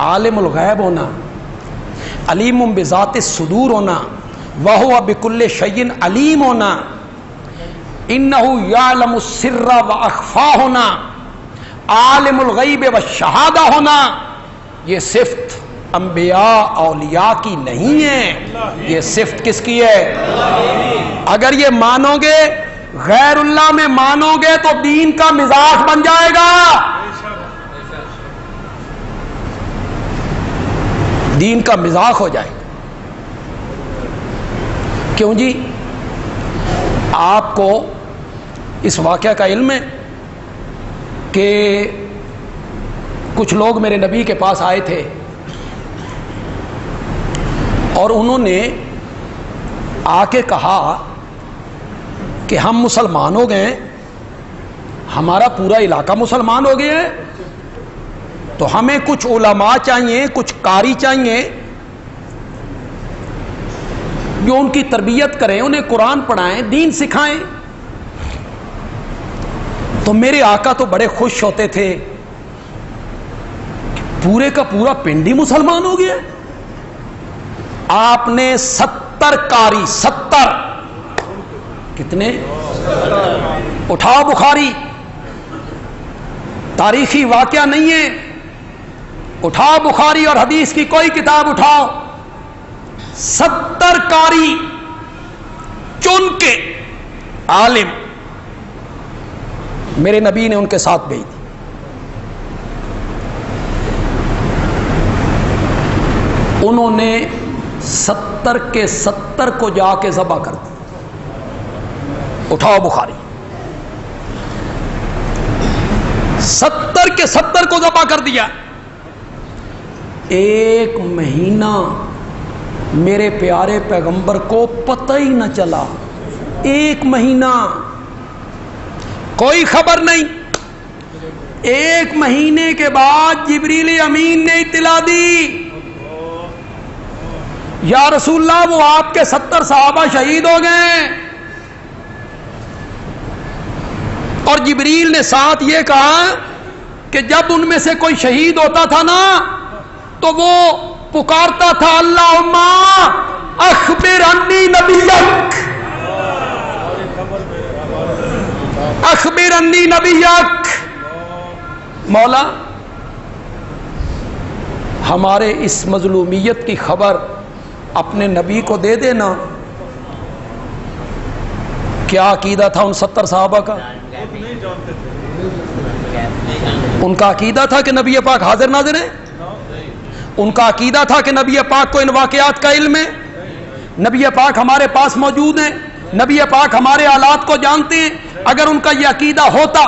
عالم الغیب ہونا، علیم بذات الصدور ہونا، وہو بکل شیء علیم ہونا، انہ یعلم السر واخفا ہونا، عالم الغیب والشہادہ ہونا، یہ صفت انبیاء اولیاء کی نہیں ہے، یہ صفت کس کی ہے؟ اگر یہ مانو گے، غیر اللہ میں مانو گے تو دین کا مزاج بن جائے گا، دین کا مزاج ہو جائے گا۔ کیوں جی؟ آپ کو اس واقعہ کا علم ہے کہ کچھ لوگ میرے نبی کے پاس آئے تھے اور انہوں نے آ کے کہا کہ ہم مسلمان ہو گئے، ہمارا پورا علاقہ مسلمان ہو گیا ہے، تو ہمیں کچھ علماء چاہیے، کچھ قاری چاہیے جو ان کی تربیت کریں، انہیں قرآن پڑھائیں، دین سکھائیں۔ تو میرے آقا تو بڑے خوش ہوتے تھے، پورے کا پورا پنڈ ہی مسلمان ہو گیا۔ آپ نے 70 قاری، 70 کتنے؟ اٹھاؤ بخاری، تاریخی واقعہ نہیں ہے، اٹھاؤ بخاری اور حدیث کی کوئی کتاب اٹھاؤ، 70 قاری چن کے عالم میرے نبی نے ان کے ساتھ بھیج دی۔ انہوں نے 70 کے 70 کو جا کے ذبح کر دیا۔ اٹھاؤ بخاری، 70 کے 70 کو ذبح کر دیا۔ ایک مہینہ میرے پیارے پیغمبر کو پتہ ہی نہ چلا، ایک مہینہ کوئی خبر نہیں۔ ایک مہینے کے بعد جبریل امین نے اطلاع دی، یا رسول اللہ وہ آپ کے 70 صحابہ شہید ہو گئے، اور جبریل نے ساتھ یہ کہا کہ جب ان میں سے کوئی شہید ہوتا تھا نا تو وہ پکارتا تھا اللہم اخبر انی نبیک، اخبر انی نبیک، مولا ہمارے اس مظلومیت کی خبر اپنے نبی کو دے دینا۔ کیا عقیدہ تھا ان 70 صحابہ کا؟ ان کا عقیدہ تھا کہ نبی پاک حاضر ناظر ہے، ان کا عقیدہ تھا کہ نبی پاک کو ان واقعات کا علم ہے، نبی پاک ہمارے پاس موجود ہیں، نبی پاک ہمارے حالات کو جانتے ہیں۔ اگر ان کا یہ عقیدہ ہوتا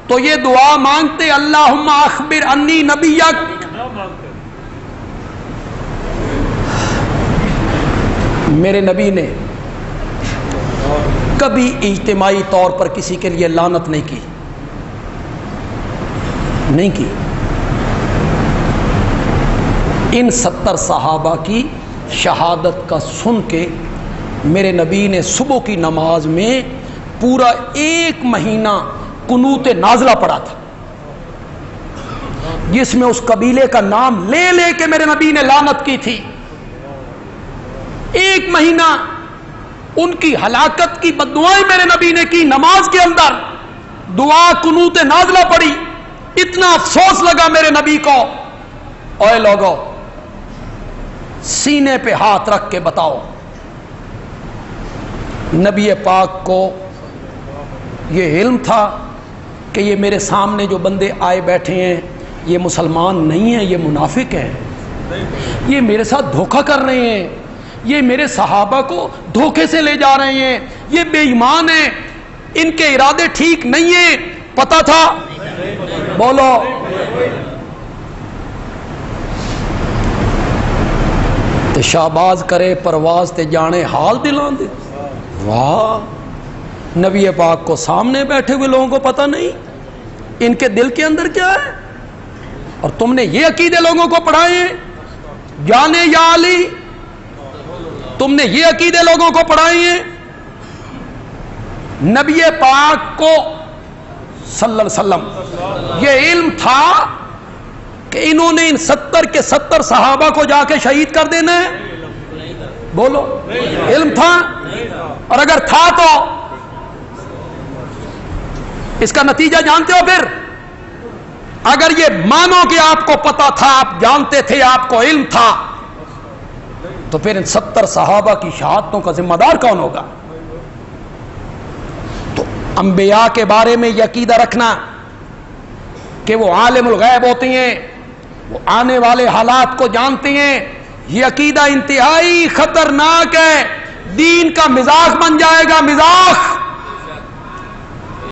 تو یہ دعا مانگتے اللہم اخبر انی نبیک۔ میرے نبی نے کبھی اجتماعی طور پر کسی کے لیے لعنت نہیں کی، نہیں کی۔ ان 70 صحابہ کی شہادت کا سن کے میرے نبی نے صبح کی نماز میں پورا 1 مہینہ قنوت نازلہ پڑھا تھا، جس میں اس قبیلے کا نام لے لے کے میرے نبی نے لعنت کی تھی۔ 1 مہینہ ان کی ہلاکت کی بددعائیں میرے نبی نے کی، نماز کے اندر دعا قنوت نازلہ پڑھی۔ اتنا افسوس لگا میرے نبی کو۔ اوے لوگو، سینے پہ ہاتھ رکھ کے بتاؤ، نبی پاک کو یہ علم تھا کہ یہ میرے سامنے جو بندے آئے بیٹھے ہیں یہ مسلمان نہیں ہیں، یہ منافق ہیں، یہ میرے ساتھ دھوکہ کر رہے ہیں، یہ میرے صحابہ کو دھوکے سے لے جا رہے ہیں، یہ بے ایمان ہیں، ان کے ارادے ٹھیک نہیں ہیں؟ پتا تھا؟ بولو۔ تے شہباز کرے پرواز تے جانے حال دلان دے۔ واہ، نبی پاک کو سامنے بیٹھے ہوئے لوگوں کو پتہ نہیں ان کے دل کے اندر کیا ہے، اور تم نے یہ عقیدے لوگوں کو پڑھائے ہیں، جانے یا علی، تم نے یہ عقیدے لوگوں کو پڑھائے ہیں۔ نبی پاک کو صلی اللہ علیہ وسلم یہ علم تھا کہ انہوں نے ان 70 کے 70 صحابہ کو جا کے شہید کر دینا ہے؟ بولو، علم تھا؟ اور اگر تھا تو اس کا نتیجہ جانتے ہو؟ پھر اگر یہ مانو کہ آپ کو پتا تھا، آپ جانتے تھے، آپ کو علم تھا، تو پھر ان 70 صحابہ کی شہادتوں کا ذمہ دار کون ہوگا؟ تو انبیاء کے بارے میں یہ عقیدہ رکھنا کہ وہ عالم الغیب ہوتے ہیں، وہ آنے والے حالات کو جانتے ہیں، یہ عقیدہ انتہائی خطرناک ہے، دین کا مزاح بن جائے گا، مزاح۔